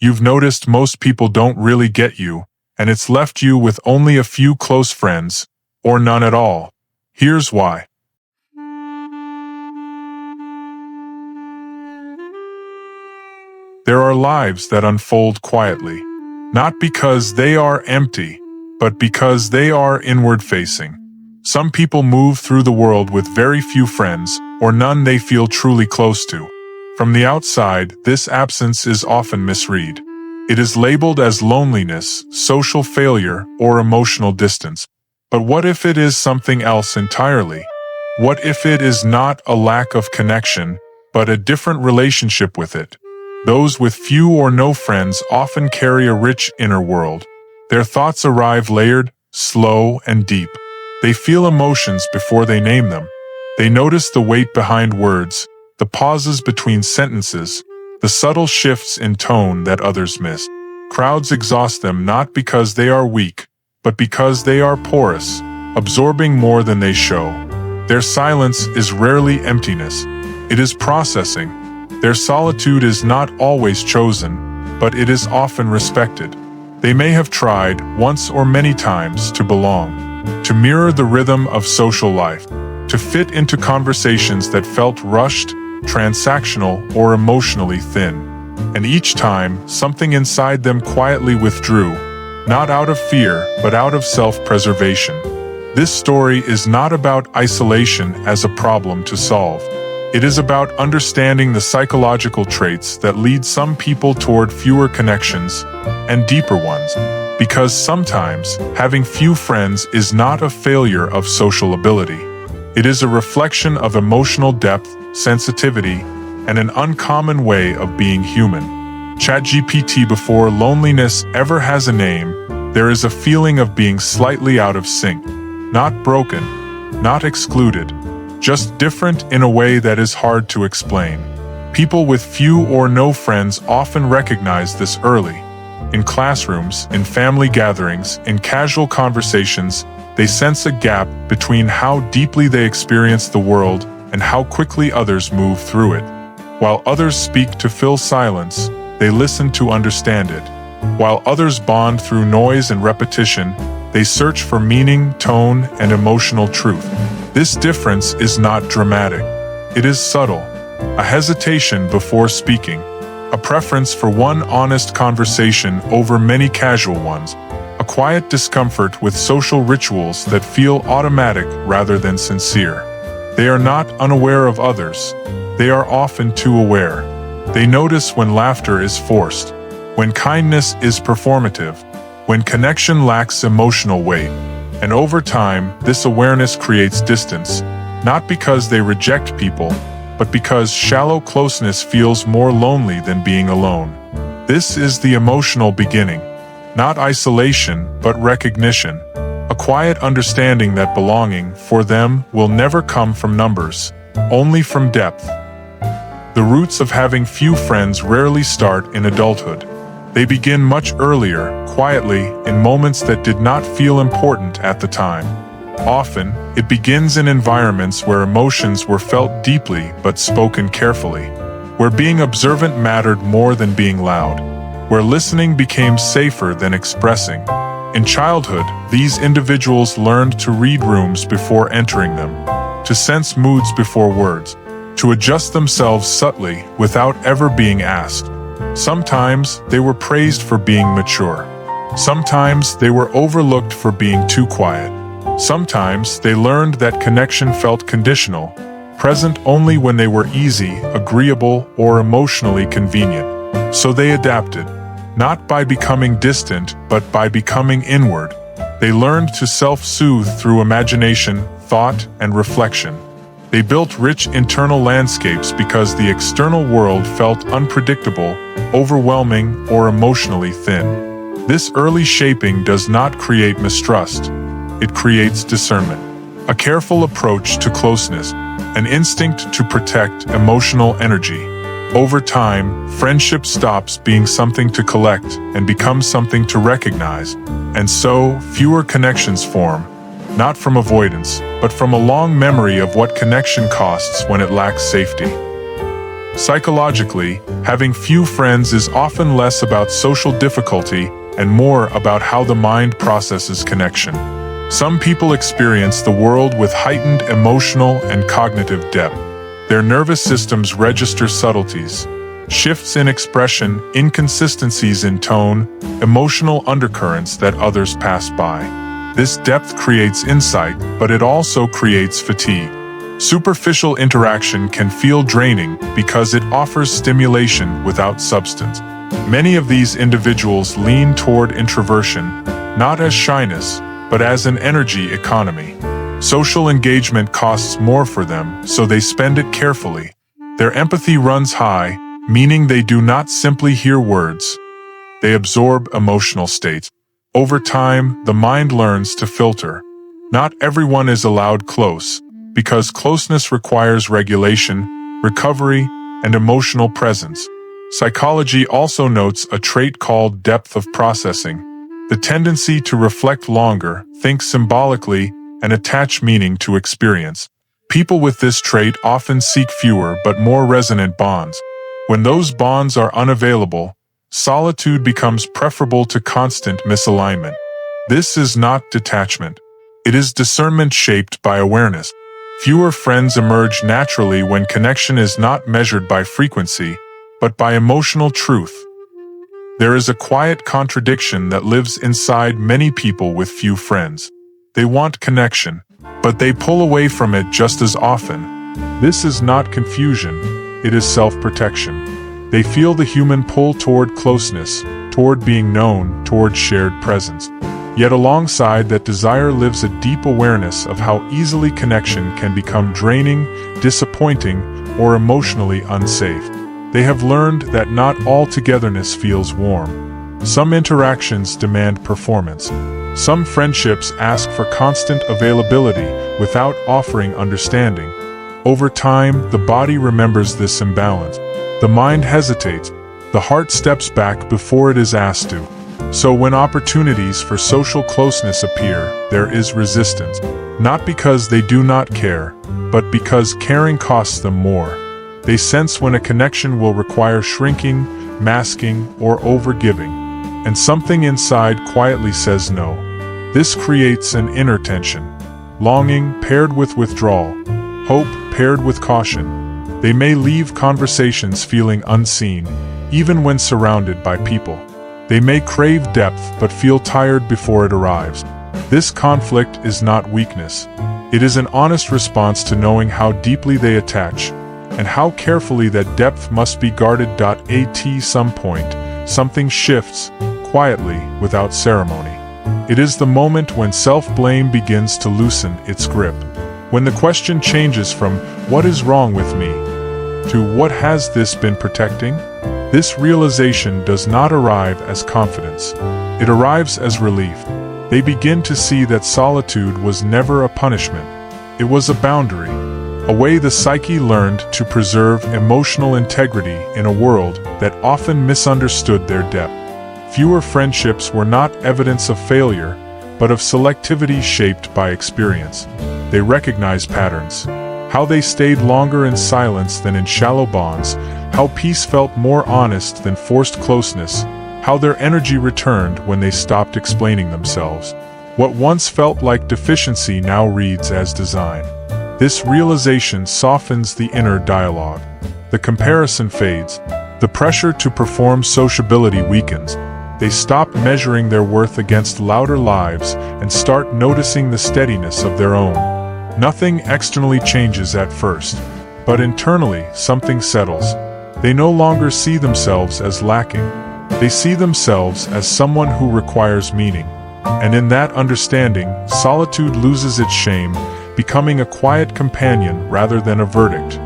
You've noticed most people don't really get you, and it's left you with only a few close friends, or none at all. Here's why. There are lives that unfold quietly, not because they are empty, but because they are inward-facing. Some people move through the world with very few friends, or none they feel truly close to. From the outside, this absence is often misread. It is labeled as loneliness, social failure, or emotional distance. But what if it is something else entirely? What if it is not a lack of connection, but a different relationship with it? Those with few or no friends often carry a rich inner world. Their thoughts arrive layered, slow, and deep. They feel emotions before they name them. They notice the weight behind words, the pauses between sentences, the subtle shifts in tone that others miss. Crowds exhaust them not because they are weak, but because they are porous, absorbing more than they show. Their silence is rarely emptiness. It is processing. Their solitude is not always chosen, but it is often respected. They may have tried, once or many times, to belong, to mirror the rhythm of social life, to fit into conversations that felt rushed, transactional, or emotionally thin. And each time, something inside them quietly withdrew, not out of fear, but out of self-preservation. This story is not about isolation as a problem to solve. It is about understanding the psychological traits that lead some people toward fewer connections and deeper ones. Because sometimes, having few friends is not a failure of social ability. It is a reflection of emotional depth, sensitivity, and an uncommon way of being human. ChatGPT, before loneliness ever has a name, there is a feeling of being slightly out of sync. Not broken, not excluded, just different in a way that is hard to explain. People with few or no friends often recognize this early. In classrooms, in family gatherings, in casual conversations, they sense a gap between how deeply they experience the world and how quickly others move through it. While others speak to fill silence, they listen to understand it. While others bond through noise and repetition, they search for meaning, tone, and emotional truth. This difference is not dramatic. It is subtle. A hesitation before speaking. A preference for one honest conversation over many casual ones. A quiet discomfort with social rituals that feel automatic rather than sincere. They are not unaware of others. They are often too aware. They notice when laughter is forced, when kindness is performative, when connection lacks emotional weight. And over time, this awareness creates distance, not because they reject people, but because shallow closeness feels more lonely than being alone. This is the emotional beginning. Not isolation, but recognition. A quiet understanding that belonging, for them, will never come from numbers, only from depth. The roots of having few friends rarely start in adulthood. They begin much earlier, quietly, in moments that did not feel important at the time. Often, it begins in environments where emotions were felt deeply but spoken carefully, where being observant mattered more than being loud, where listening became safer than expressing. In childhood, these individuals learned to read rooms before entering them, to sense moods before words, to adjust themselves subtly without ever being asked. Sometimes they were praised for being mature. Sometimes they were overlooked for being too quiet. Sometimes they learned that connection felt conditional, present only when they were easy, agreeable, or emotionally convenient. So they adapted, not by becoming distant, but by becoming inward. They learned to self-soothe through imagination, thought, and reflection. They built rich internal landscapes because the external world felt unpredictable, overwhelming, or emotionally thin. This early shaping does not create mistrust. It creates discernment, a careful approach to closeness, an instinct to protect emotional energy. Over time, friendship stops being something to collect and becomes something to recognize, and so fewer connections form, not from avoidance, but from a long memory of what connection costs when it lacks safety. Psychologically, having few friends is often less about social difficulty and more about how the mind processes connection. Some people experience the world with heightened emotional and cognitive depth. Their nervous systems register subtleties, shifts in expression, inconsistencies in tone, emotional undercurrents that others pass by. This depth creates insight, but it also creates fatigue. Superficial interaction can feel draining because it offers stimulation without substance. Many of these individuals lean toward introversion, not as shyness, but as an energy economy. Social engagement costs more for them, so they spend it carefully. Their empathy runs high, meaning they do not simply hear words. They absorb emotional states. Over time, the mind learns to filter. Not everyone is allowed close, because closeness requires regulation, recovery, and emotional presence. Psychology also notes a trait called depth of processing, the tendency to reflect longer, think symbolically, and attach meaning to experience. People with this trait often seek fewer but more resonant bonds. When those bonds are unavailable, solitude becomes preferable to constant misalignment. This is not detachment. It is discernment shaped by awareness. Fewer friends emerge naturally when connection is not measured by frequency, but by emotional truth. There is a quiet contradiction that lives inside many people with few friends. They want connection, but they pull away from it just as often. This is not confusion, it is self-protection. They feel the human pull toward closeness, toward being known, toward shared presence. Yet alongside that desire lives a deep awareness of how easily connection can become draining, disappointing, or emotionally unsafe. They have learned that not all togetherness feels warm. Some interactions demand performance. Some friendships ask for constant availability without offering understanding. Over time, the body remembers this imbalance. The mind hesitates. The heart steps back before it is asked to. So when opportunities for social closeness appear, there is resistance. Not because they do not care, but because caring costs them more. They sense when a connection will require shrinking, masking, or overgiving. And something inside quietly says no. This creates an inner tension. Longing paired with withdrawal. Hope paired with caution. They may leave conversations feeling unseen, even when surrounded by people. They may crave depth but feel tired before it arrives. This conflict is not weakness. It is an honest response to knowing how deeply they attach, and how carefully that depth must be guarded. At some point, something shifts, quietly, without ceremony. It is the moment when self-blame begins to loosen its grip. When the question changes from, "What is wrong with me?" to "What has this been protecting?" This realization does not arrive as confidence. It arrives as relief. They begin to see that solitude was never a punishment. It was a boundary, a way the psyche learned to preserve emotional integrity in a world that often misunderstood their depth. Fewer friendships were not evidence of failure, but of selectivity shaped by experience. They recognized patterns. How they stayed longer in silence than in shallow bonds, how peace felt more honest than forced closeness, how their energy returned when they stopped explaining themselves. What once felt like deficiency now reads as design. This realization softens the inner dialogue. The comparison fades. The pressure to perform sociability weakens. They stop measuring their worth against louder lives and start noticing the steadiness of their own. Nothing externally changes at first, but internally something settles. They no longer see themselves as lacking. They see themselves as someone who requires meaning. And in that understanding, solitude loses its shame, becoming a quiet companion rather than a verdict.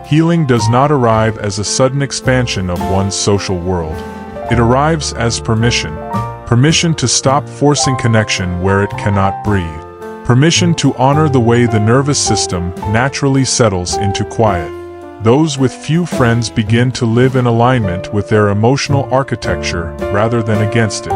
Healing does not arrive as a sudden expansion of one's social world. It arrives as permission. Permission to stop forcing connection where it cannot breathe. Permission to honor the way the nervous system naturally settles into quiet. Those with few friends begin to live in alignment with their emotional architecture rather than against it.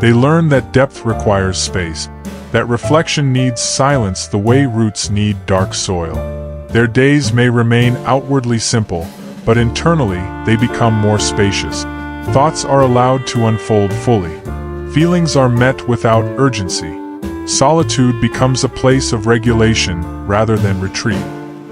They learn that depth requires space, that reflection needs silence the way roots need dark soil. Their days may remain outwardly simple, but internally they become more spacious. Thoughts are allowed to unfold fully. Feelings are met without urgency. Solitude becomes a place of regulation rather than retreat.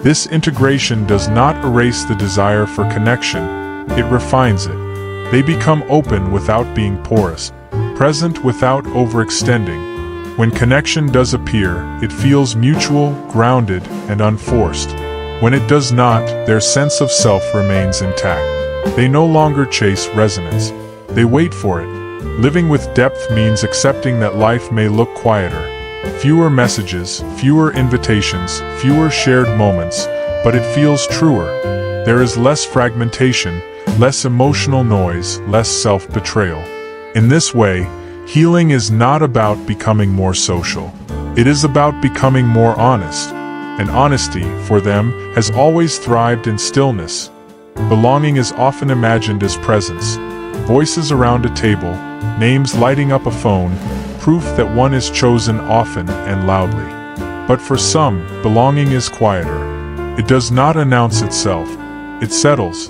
This integration does not erase the desire for connection, it refines it. They become open without being porous, present without overextending. When connection does appear, it feels mutual, grounded, and unforced. When it does not, their sense of self remains intact. They no longer chase resonance. They wait for it. Living with depth means accepting that life may look quieter. Fewer messages, fewer invitations, fewer shared moments, but it feels truer. There is less fragmentation, less emotional noise, less self-betrayal. In this way, healing is not about becoming more social. It is about becoming more honest. And honesty, for them, has always thrived in stillness. Belonging is often imagined as presence. Voices around a table, names lighting up a phone, proof that one is chosen often and loudly. But for some, belonging is quieter. It does not announce itself. It settles.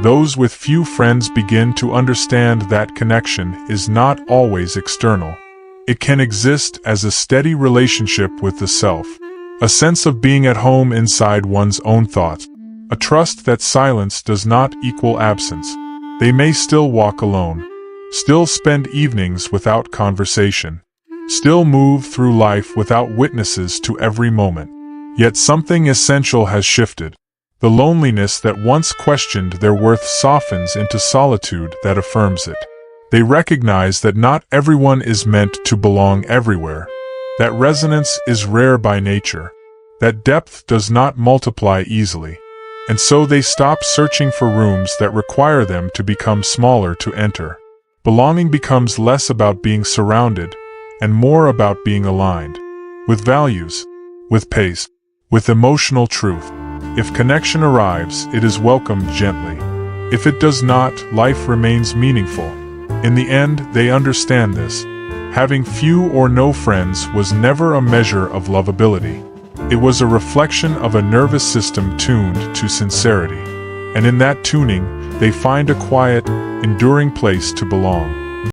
Those with few friends begin to understand that connection is not always external. It can exist as a steady relationship with the self. A sense of being at home inside one's own thoughts. A trust that silence does not equal absence. They may still walk alone. Still spend evenings without conversation. Still move through life without witnesses to every moment. Yet something essential has shifted. The loneliness that once questioned their worth softens into solitude that affirms it. They recognize that not everyone is meant to belong everywhere. That resonance is rare by nature. That depth does not multiply easily. And so they stop searching for rooms that require them to become smaller to enter. Belonging becomes less about being surrounded, and more about being aligned. With values, with pace, with emotional truth. If connection arrives, it is welcomed gently. If it does not, life remains meaningful. In the end, they understand this. Having few or no friends was never a measure of lovability. It was a reflection of a nervous system tuned to sincerity. And in that tuning, they find a quiet, enduring place to belong.